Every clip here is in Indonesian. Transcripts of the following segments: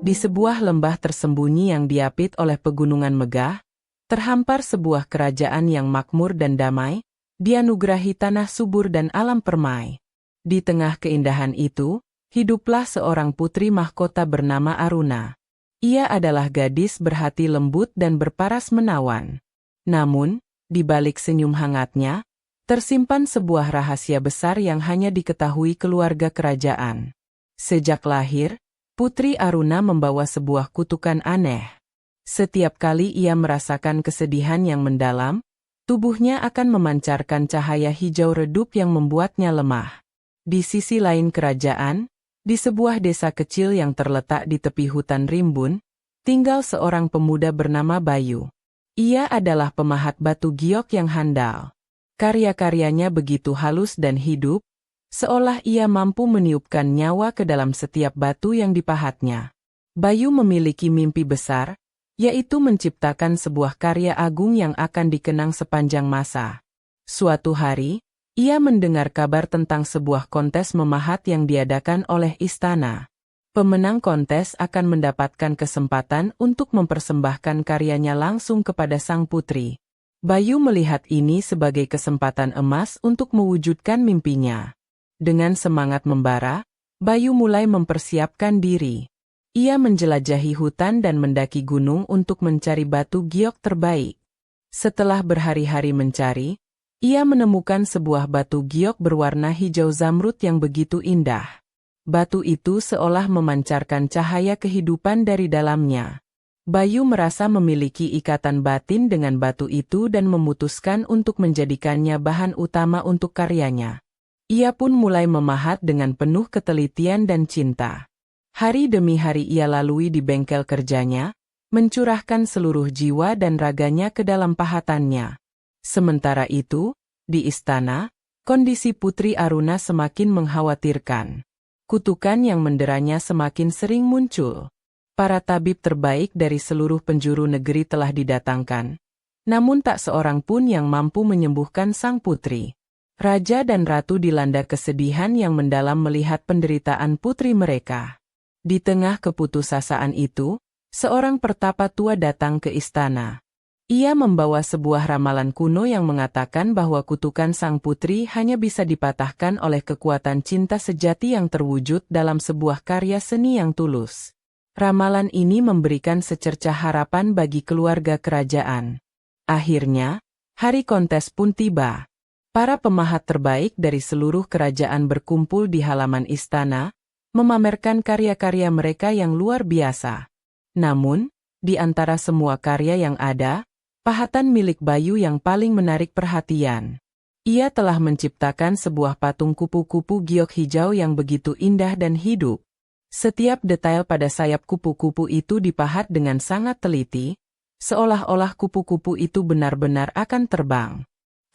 Di sebuah lembah tersembunyi yang diapit oleh pegunungan megah, terhampar sebuah kerajaan yang makmur dan damai, dianugerahi tanah subur dan alam permai. Di tengah keindahan itu, hiduplah seorang putri mahkota bernama Aruna. Ia adalah gadis berhati lembut dan berparas menawan. Namun, di balik senyum hangatnya, tersimpan sebuah rahasia besar yang hanya diketahui keluarga kerajaan. Sejak lahir, Putri Aruna membawa sebuah kutukan aneh. Setiap kali ia merasakan kesedihan yang mendalam, tubuhnya akan memancarkan cahaya hijau redup yang membuatnya lemah. Di sisi lain kerajaan, di sebuah desa kecil yang terletak di tepi hutan rimbun, tinggal seorang pemuda bernama Bayu. Ia adalah pemahat batu giok yang handal. Karya-karyanya begitu halus dan hidup, seolah ia mampu meniupkan nyawa ke dalam setiap batu yang dipahatnya. Bayu memiliki mimpi besar, yaitu menciptakan sebuah karya agung yang akan dikenang sepanjang masa. Suatu hari, ia mendengar kabar tentang sebuah kontes memahat yang diadakan oleh istana. Pemenang kontes akan mendapatkan kesempatan untuk mempersembahkan karyanya langsung kepada sang putri. Bayu melihat ini sebagai kesempatan emas untuk mewujudkan mimpinya. Dengan semangat membara, Bayu mulai mempersiapkan diri. Ia menjelajahi hutan dan mendaki gunung untuk mencari batu giok terbaik. Setelah berhari-hari mencari, ia menemukan sebuah batu giok berwarna hijau zamrud yang begitu indah. Batu itu seolah memancarkan cahaya kehidupan dari dalamnya. Bayu merasa memiliki ikatan batin dengan batu itu dan memutuskan untuk menjadikannya bahan utama untuk karyanya. Ia pun mulai memahat dengan penuh ketelitian dan cinta. Hari demi hari ia lalui di bengkel kerjanya, mencurahkan seluruh jiwa dan raganya ke dalam pahatannya. Sementara itu, di istana, kondisi Putri Aruna semakin mengkhawatirkan. Kutukan yang menderanya semakin sering muncul. Para tabib terbaik dari seluruh penjuru negeri telah didatangkan, namun tak seorang pun yang mampu menyembuhkan sang putri. Raja dan ratu dilanda kesedihan yang mendalam melihat penderitaan putri mereka. Di tengah keputusasaan itu, seorang pertapa tua datang ke istana. Ia membawa sebuah ramalan kuno yang mengatakan bahwa kutukan sang putri hanya bisa dipatahkan oleh kekuatan cinta sejati yang terwujud dalam sebuah karya seni yang tulus. Ramalan ini memberikan secercah harapan bagi keluarga kerajaan. Akhirnya, hari kontes pun tiba. Para pemahat terbaik dari seluruh kerajaan berkumpul di halaman istana, memamerkan karya-karya mereka yang luar biasa. Namun, di antara semua karya yang ada, pahatan milik Bayu yang paling menarik perhatian. Ia telah menciptakan sebuah patung kupu-kupu giok hijau yang begitu indah dan hidup. Setiap detail pada sayap kupu-kupu itu dipahat dengan sangat teliti, seolah-olah kupu-kupu itu benar-benar akan terbang.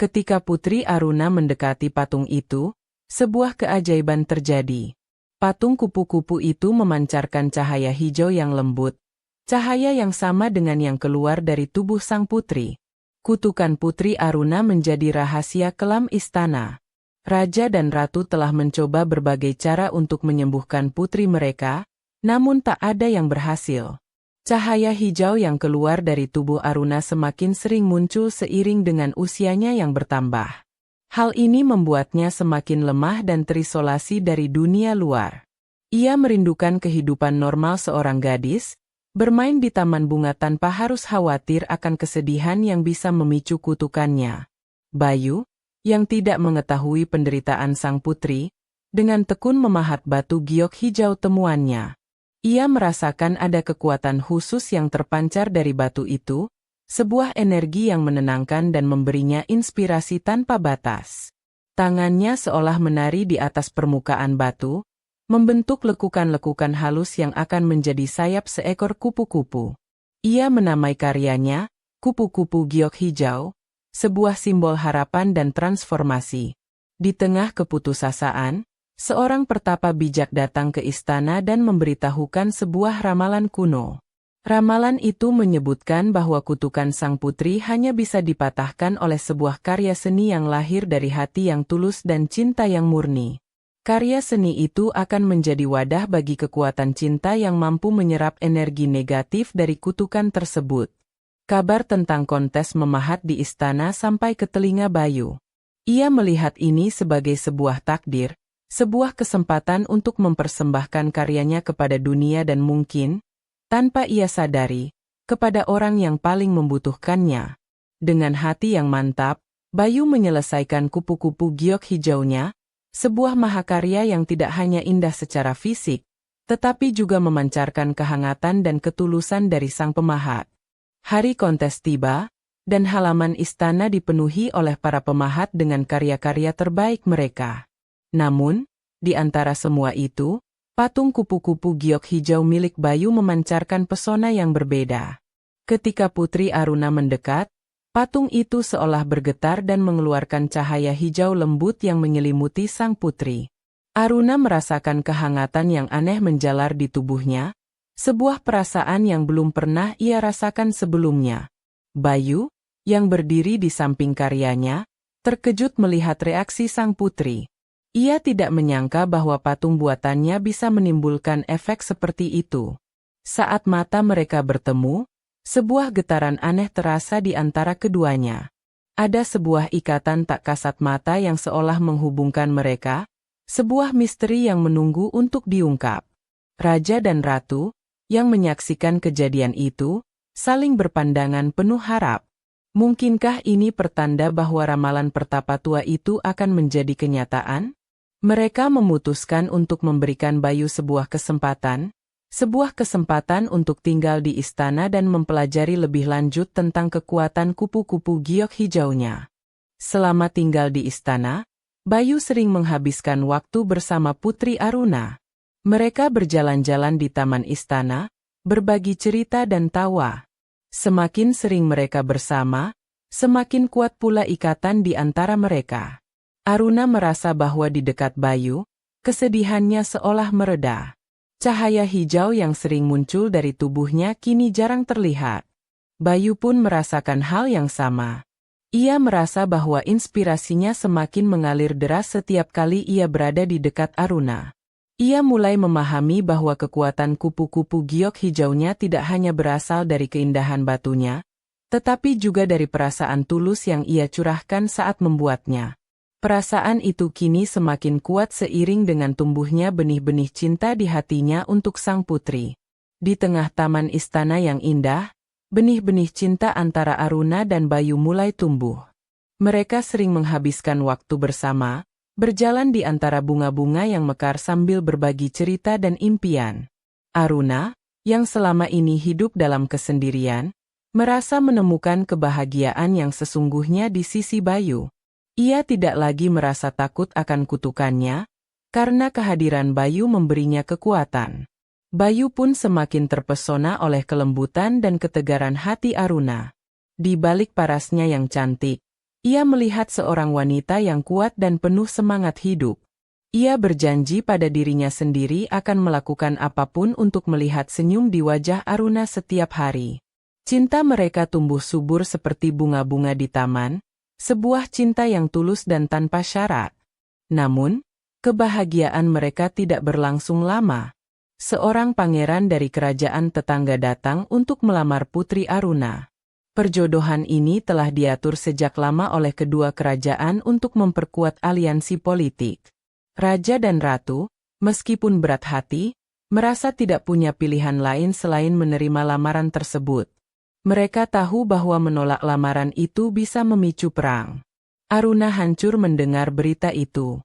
Ketika Putri Aruna mendekati patung itu, sebuah keajaiban terjadi. Patung kupu-kupu itu memancarkan cahaya hijau yang lembut, cahaya yang sama dengan yang keluar dari tubuh sang putri. Kutukan Putri Aruna menjadi rahasia kelam istana. Raja dan ratu telah mencoba berbagai cara untuk menyembuhkan putri mereka, namun tak ada yang berhasil. Cahaya hijau yang keluar dari tubuh Aruna semakin sering muncul seiring dengan usianya yang bertambah. Hal ini membuatnya semakin lemah dan terisolasi dari dunia luar. Ia merindukan kehidupan normal seorang gadis, bermain di taman bunga tanpa harus khawatir akan kesedihan yang bisa memicu kutukannya. Bayu, yang tidak mengetahui penderitaan sang putri, dengan tekun memahat batu giok hijau temuannya. Ia merasakan ada kekuatan khusus yang terpancar dari batu itu, sebuah energi yang menenangkan dan memberinya inspirasi tanpa batas. Tangannya seolah menari di atas permukaan batu, membentuk lekukan-lekukan halus yang akan menjadi sayap seekor kupu-kupu. Ia menamai karyanya, kupu-kupu giok hijau, sebuah simbol harapan dan transformasi. Di tengah keputusasaan, seorang pertapa bijak datang ke istana dan memberitahukan sebuah ramalan kuno. Ramalan itu menyebutkan bahwa kutukan sang putri hanya bisa dipatahkan oleh sebuah karya seni yang lahir dari hati yang tulus dan cinta yang murni. Karya seni itu akan menjadi wadah bagi kekuatan cinta yang mampu menyerap energi negatif dari kutukan tersebut. Kabar tentang kontes memahat di istana sampai ke telinga Bayu. Ia melihat ini sebagai sebuah takdir, sebuah kesempatan untuk mempersembahkan karyanya kepada dunia dan mungkin, tanpa ia sadari, kepada orang yang paling membutuhkannya. Dengan hati yang mantap, Bayu menyelesaikan kupu-kupu giok hijaunya, sebuah mahakarya yang tidak hanya indah secara fisik, tetapi juga memancarkan kehangatan dan ketulusan dari sang pemahat. Hari kontes tiba, dan halaman istana dipenuhi oleh para pemahat dengan karya-karya terbaik mereka. Namun, di antara semua itu, patung kupu-kupu giok hijau milik Bayu memancarkan pesona yang berbeda. Ketika Putri Aruna mendekat, patung itu seolah bergetar dan mengeluarkan cahaya hijau lembut yang menyelimuti sang putri. Aruna merasakan kehangatan yang aneh menjalar di tubuhnya, sebuah perasaan yang belum pernah ia rasakan sebelumnya. Bayu, yang berdiri di samping karyanya, terkejut melihat reaksi sang putri. Ia tidak menyangka bahwa patung buatannya bisa menimbulkan efek seperti itu. Saat mata mereka bertemu, sebuah getaran aneh terasa di antara keduanya. Ada sebuah ikatan tak kasat mata yang seolah menghubungkan mereka, sebuah misteri yang menunggu untuk diungkap. Raja dan ratu, yang menyaksikan kejadian itu, saling berpandangan penuh harap. Mungkinkah ini pertanda bahwa ramalan pertapa tua itu akan menjadi kenyataan? Mereka memutuskan untuk memberikan Bayu sebuah kesempatan untuk tinggal di istana dan mempelajari lebih lanjut tentang kekuatan kupu-kupu giok hijaunya. Selama tinggal di istana, Bayu sering menghabiskan waktu bersama Putri Aruna. Mereka berjalan-jalan di taman istana, berbagi cerita dan tawa. Semakin sering mereka bersama, semakin kuat pula ikatan di antara mereka. Aruna merasa bahwa di dekat Bayu, kesedihannya seolah mereda. Cahaya hijau yang sering muncul dari tubuhnya kini jarang terlihat. Bayu pun merasakan hal yang sama. Ia merasa bahwa inspirasinya semakin mengalir deras setiap kali ia berada di dekat Aruna. Ia mulai memahami bahwa kekuatan kupu-kupu giok hijaunya tidak hanya berasal dari keindahan batunya, tetapi juga dari perasaan tulus yang ia curahkan saat membuatnya. Perasaan itu kini semakin kuat seiring dengan tumbuhnya benih-benih cinta di hatinya untuk sang putri. Di tengah taman istana yang indah, benih-benih cinta antara Aruna dan Bayu mulai tumbuh. Mereka sering menghabiskan waktu bersama, berjalan di antara bunga-bunga yang mekar sambil berbagi cerita dan impian. Aruna, yang selama ini hidup dalam kesendirian, merasa menemukan kebahagiaan yang sesungguhnya di sisi Bayu. Ia tidak lagi merasa takut akan kutukannya, karena kehadiran Bayu memberinya kekuatan. Bayu pun semakin terpesona oleh kelembutan dan ketegaran hati Aruna. Di balik parasnya yang cantik, ia melihat seorang wanita yang kuat dan penuh semangat hidup. Ia berjanji pada dirinya sendiri akan melakukan apapun untuk melihat senyum di wajah Aruna setiap hari. Cinta mereka tumbuh subur seperti bunga-bunga di taman, sebuah cinta yang tulus dan tanpa syarat. Namun, kebahagiaan mereka tidak berlangsung lama. Seorang pangeran dari kerajaan tetangga datang untuk melamar Putri Aruna. Perjodohan ini telah diatur sejak lama oleh kedua kerajaan untuk memperkuat aliansi politik. Raja dan ratu, meskipun berat hati, merasa tidak punya pilihan lain selain menerima lamaran tersebut. Mereka tahu bahwa menolak lamaran itu bisa memicu perang. Aruna hancur mendengar berita itu.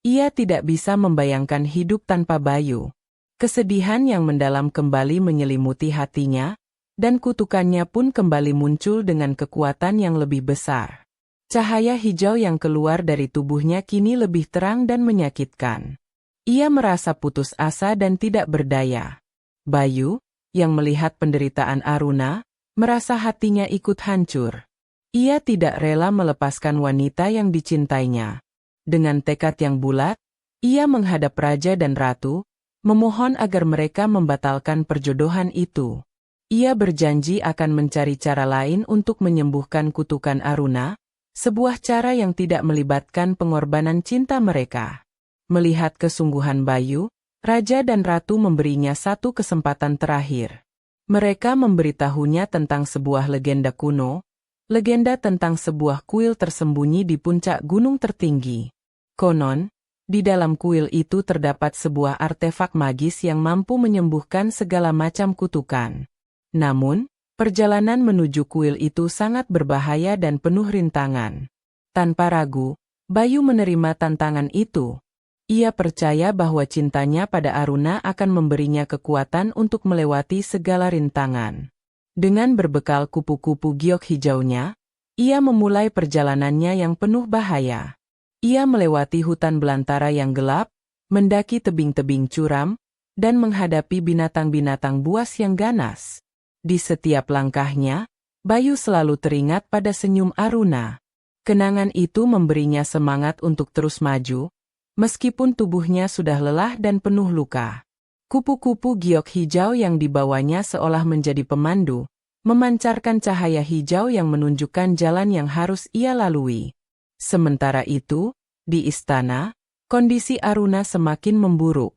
Ia tidak bisa membayangkan hidup tanpa Bayu. Kesedihan yang mendalam kembali menyelimuti hatinya, dan kutukannya pun kembali muncul dengan kekuatan yang lebih besar. Cahaya hijau yang keluar dari tubuhnya kini lebih terang dan menyakitkan. Ia merasa putus asa dan tidak berdaya. Bayu, yang melihat penderitaan Aruna, merasa hatinya ikut hancur. Ia tidak rela melepaskan wanita yang dicintainya. Dengan tekad yang bulat, ia menghadap raja dan ratu, memohon agar mereka membatalkan perjodohan itu. Ia berjanji akan mencari cara lain untuk menyembuhkan kutukan Aruna, sebuah cara yang tidak melibatkan pengorbanan cinta mereka. Melihat kesungguhan Bayu, Raja dan Ratu memberinya satu kesempatan terakhir. Mereka memberitahunya tentang sebuah legenda kuno, legenda tentang sebuah kuil tersembunyi di puncak gunung tertinggi. Konon, di dalam kuil itu terdapat sebuah artefak magis yang mampu menyembuhkan segala macam kutukan. Namun, perjalanan menuju kuil itu sangat berbahaya dan penuh rintangan. Tanpa ragu, Bayu menerima tantangan itu. Ia percaya bahwa cintanya pada Aruna akan memberinya kekuatan untuk melewati segala rintangan. Dengan berbekal kupu-kupu giok hijaunya, ia memulai perjalanannya yang penuh bahaya. Ia melewati hutan belantara yang gelap, mendaki tebing-tebing curam, dan menghadapi binatang-binatang buas yang ganas. Di setiap langkahnya, Bayu selalu teringat pada senyum Aruna. Kenangan itu memberinya semangat untuk terus maju, meskipun tubuhnya sudah lelah dan penuh luka. Kupu-kupu giok hijau yang dibawanya seolah menjadi pemandu, memancarkan cahaya hijau yang menunjukkan jalan yang harus ia lalui. Sementara itu, di istana, kondisi Aruna semakin memburuk.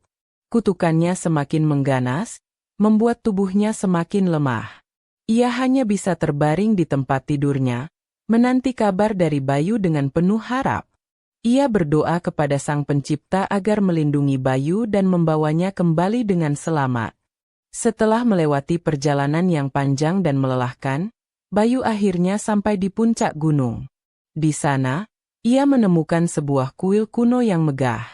Kutukannya semakin mengganas, membuat tubuhnya semakin lemah. Ia hanya bisa terbaring di tempat tidurnya, menanti kabar dari Bayu dengan penuh harap. Ia berdoa kepada Sang Pencipta agar melindungi Bayu dan membawanya kembali dengan selamat. Setelah melewati perjalanan yang panjang dan melelahkan, Bayu akhirnya sampai di puncak gunung. Di sana, ia menemukan sebuah kuil kuno yang megah.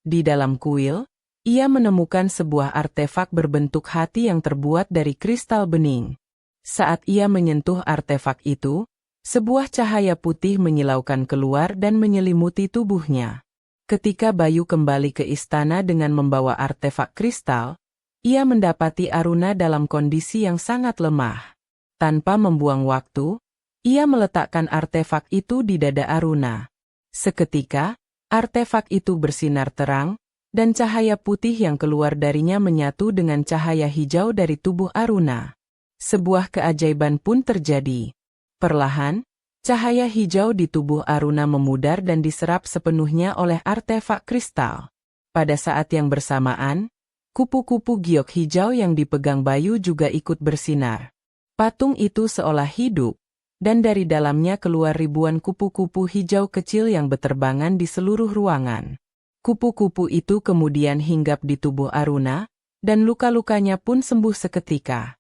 Di dalam kuil, ia menemukan sebuah artefak berbentuk hati yang terbuat dari kristal bening. Saat ia menyentuh artefak itu, sebuah cahaya putih menyilaukan keluar dan menyelimuti tubuhnya. Ketika Bayu kembali ke istana dengan membawa artefak kristal, ia mendapati Aruna dalam kondisi yang sangat lemah. Tanpa membuang waktu, ia meletakkan artefak itu di dada Aruna. Seketika, artefak itu bersinar terang, dan cahaya putih yang keluar darinya menyatu dengan cahaya hijau dari tubuh Aruna. Sebuah keajaiban pun terjadi. Perlahan, cahaya hijau di tubuh Aruna memudar dan diserap sepenuhnya oleh artefak kristal. Pada saat yang bersamaan, kupu-kupu giok hijau yang dipegang Bayu juga ikut bersinar. Patung itu seolah hidup, dan dari dalamnya keluar ribuan kupu-kupu hijau kecil yang beterbangan di seluruh ruangan. Kupu-kupu itu kemudian hinggap di tubuh Aruna, dan luka-lukanya pun sembuh seketika.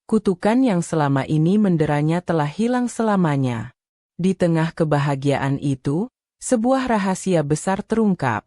Kutukan yang selama ini menderanya telah hilang selamanya. Di tengah kebahagiaan itu, sebuah rahasia besar terungkap.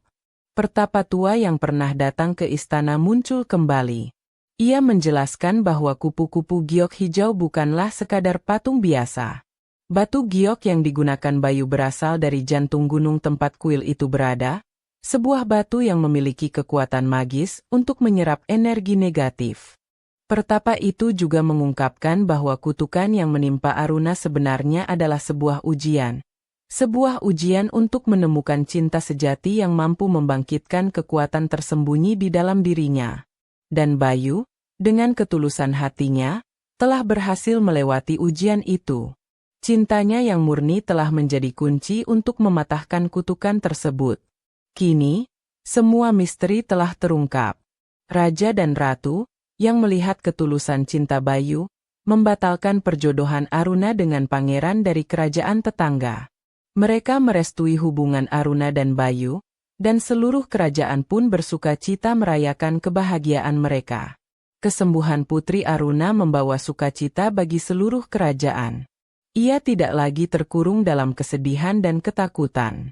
Pertapa tua yang pernah datang ke istana muncul kembali. Ia menjelaskan bahwa kupu-kupu giok hijau bukanlah sekadar patung biasa. Batu giok yang digunakan Bayu berasal dari jantung gunung tempat kuil itu berada, sebuah batu yang memiliki kekuatan magis untuk menyerap energi negatif. Pertapa itu juga mengungkapkan bahwa kutukan yang menimpa Aruna sebenarnya adalah sebuah ujian. Sebuah ujian untuk menemukan cinta sejati yang mampu membangkitkan kekuatan tersembunyi di dalam dirinya. Dan Bayu, dengan ketulusan hatinya, telah berhasil melewati ujian itu. Cintanya yang murni telah menjadi kunci untuk mematahkan kutukan tersebut. Kini, semua misteri telah terungkap. Raja dan Ratu, yang melihat ketulusan cinta Bayu, membatalkan perjodohan Aruna dengan pangeran dari kerajaan tetangga. Mereka merestui hubungan Aruna dan Bayu, dan seluruh kerajaan pun bersuka cita merayakan kebahagiaan mereka. Kesembuhan Putri Aruna membawa sukacita bagi seluruh kerajaan. Ia tidak lagi terkurung dalam kesedihan dan ketakutan.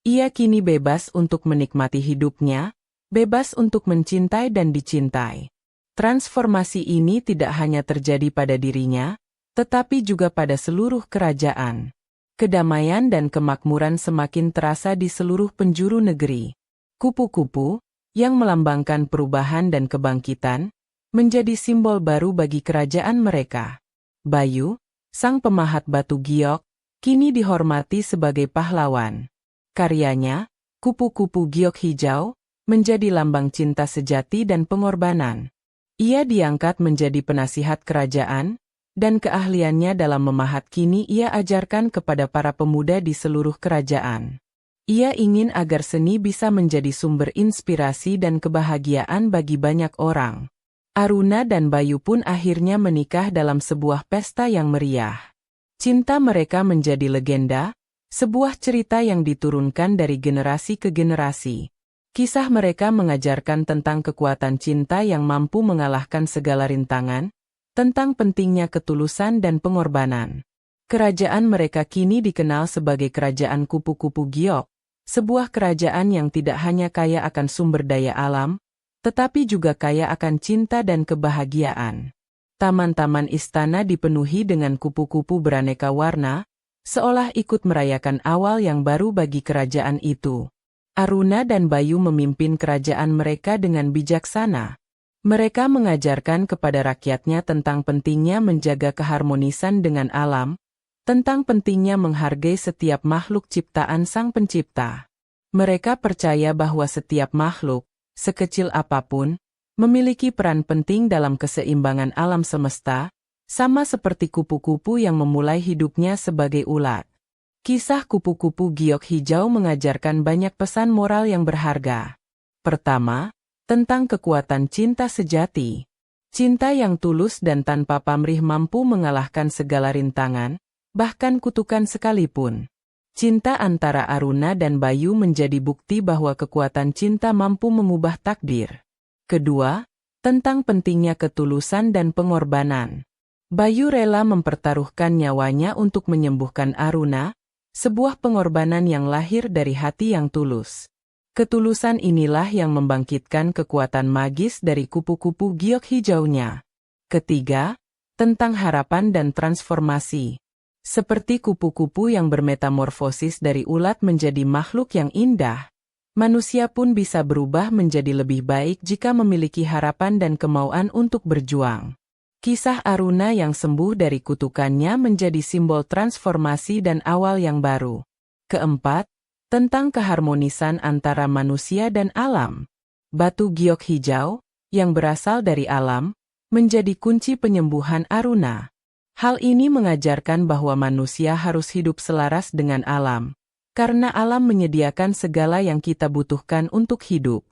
Ia kini bebas untuk menikmati hidupnya, bebas untuk mencintai dan dicintai. Transformasi ini tidak hanya terjadi pada dirinya, tetapi juga pada seluruh kerajaan. Kedamaian dan kemakmuran semakin terasa di seluruh penjuru negeri. Kupu-kupu, yang melambangkan perubahan dan kebangkitan, menjadi simbol baru bagi kerajaan mereka. Bayu, sang pemahat batu giok, kini dihormati sebagai pahlawan. Karyanya, kupu-kupu giok hijau, menjadi lambang cinta sejati dan pengorbanan. Ia diangkat menjadi penasihat kerajaan, dan keahliannya dalam memahat kini ia ajarkan kepada para pemuda di seluruh kerajaan. Ia ingin agar seni bisa menjadi sumber inspirasi dan kebahagiaan bagi banyak orang. Aruna dan Bayu pun akhirnya menikah dalam sebuah pesta yang meriah. Cinta mereka menjadi legenda, sebuah cerita yang diturunkan dari generasi ke generasi. Kisah mereka mengajarkan tentang kekuatan cinta yang mampu mengalahkan segala rintangan, tentang pentingnya ketulusan dan pengorbanan. Kerajaan mereka kini dikenal sebagai Kerajaan Kupu-Kupu Giok, sebuah kerajaan yang tidak hanya kaya akan sumber daya alam, tetapi juga kaya akan cinta dan kebahagiaan. Taman-taman istana dipenuhi dengan kupu-kupu beraneka warna, seolah ikut merayakan awal yang baru bagi kerajaan itu. Aruna dan Bayu memimpin kerajaan mereka dengan bijaksana. Mereka mengajarkan kepada rakyatnya tentang pentingnya menjaga keharmonisan dengan alam, tentang pentingnya menghargai setiap makhluk ciptaan Sang Pencipta. Mereka percaya bahwa setiap makhluk, sekecil apapun, memiliki peran penting dalam keseimbangan alam semesta, sama seperti kupu-kupu yang memulai hidupnya sebagai ulat. Kisah kupu-kupu giok hijau mengajarkan banyak pesan moral yang berharga. Pertama, tentang kekuatan cinta sejati. Cinta yang tulus dan tanpa pamrih mampu mengalahkan segala rintangan, bahkan kutukan sekalipun. Cinta antara Aruna dan Bayu menjadi bukti bahwa kekuatan cinta mampu mengubah takdir. Kedua, tentang pentingnya ketulusan dan pengorbanan. Bayu rela mempertaruhkan nyawanya untuk menyembuhkan Aruna, sebuah pengorbanan yang lahir dari hati yang tulus. Ketulusan inilah yang membangkitkan kekuatan magis dari kupu-kupu giok hijaunya. Ketiga, tentang harapan dan transformasi. Seperti kupu-kupu yang bermetamorfosis dari ulat menjadi makhluk yang indah, manusia pun bisa berubah menjadi lebih baik jika memiliki harapan dan kemauan untuk berjuang. Kisah Aruna yang sembuh dari kutukannya menjadi simbol transformasi dan awal yang baru. Keempat, tentang keharmonisan antara manusia dan alam. Batu giok hijau, yang berasal dari alam, menjadi kunci penyembuhan Aruna. Hal ini mengajarkan bahwa manusia harus hidup selaras dengan alam, karena alam menyediakan segala yang kita butuhkan untuk hidup.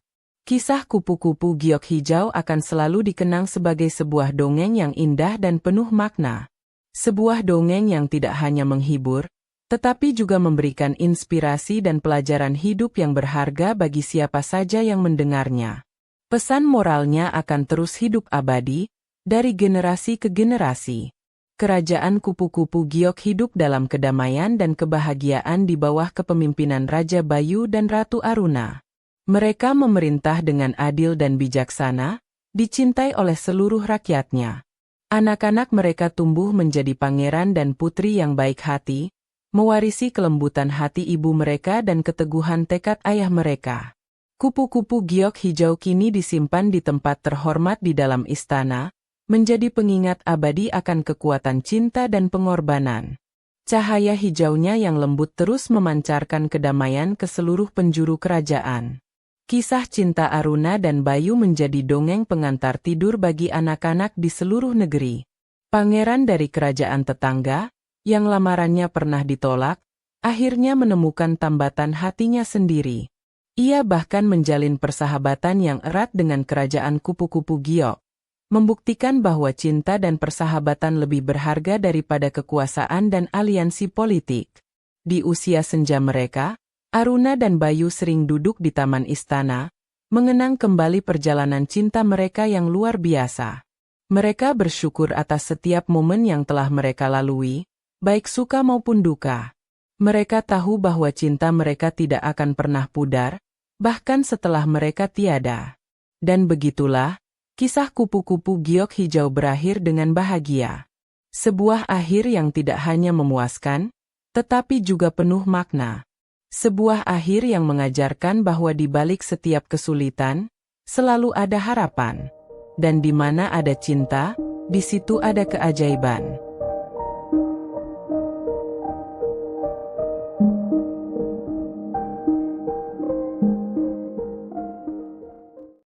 Kisah kupu-kupu giok hijau akan selalu dikenang sebagai sebuah dongeng yang indah dan penuh makna. Sebuah dongeng yang tidak hanya menghibur, tetapi juga memberikan inspirasi dan pelajaran hidup yang berharga bagi siapa saja yang mendengarnya. Pesan moralnya akan terus hidup abadi, dari generasi ke generasi. Kerajaan kupu-kupu giok hidup dalam kedamaian dan kebahagiaan di bawah kepemimpinan Raja Bayu dan Ratu Aruna. Mereka memerintah dengan adil dan bijaksana, dicintai oleh seluruh rakyatnya. Anak-anak mereka tumbuh menjadi pangeran dan putri yang baik hati, mewarisi kelembutan hati ibu mereka dan keteguhan tekad ayah mereka. Kupu-kupu giok hijau kini disimpan di tempat terhormat di dalam istana, menjadi pengingat abadi akan kekuatan cinta dan pengorbanan. Cahaya hijaunya yang lembut terus memancarkan kedamaian ke seluruh penjuru kerajaan. Kisah cinta Aruna dan Bayu menjadi dongeng pengantar tidur bagi anak-anak di seluruh negeri. Pangeran dari kerajaan tetangga, yang lamarannya pernah ditolak, akhirnya menemukan tambatan hatinya sendiri. Ia bahkan menjalin persahabatan yang erat dengan kerajaan kupu-kupu giok, membuktikan bahwa cinta dan persahabatan lebih berharga daripada kekuasaan dan aliansi politik. Di usia senja mereka, Aruna dan Bayu sering duduk di taman istana, mengenang kembali perjalanan cinta mereka yang luar biasa. Mereka bersyukur atas setiap momen yang telah mereka lalui, baik suka maupun duka. Mereka tahu bahwa cinta mereka tidak akan pernah pudar, bahkan setelah mereka tiada. Dan begitulah, kisah kupu-kupu giok hijau berakhir dengan bahagia. Sebuah akhir yang tidak hanya memuaskan, tetapi juga penuh makna. Sebuah akhir yang mengajarkan bahwa di balik setiap kesulitan, selalu ada harapan. Dan di mana ada cinta, di situ ada keajaiban.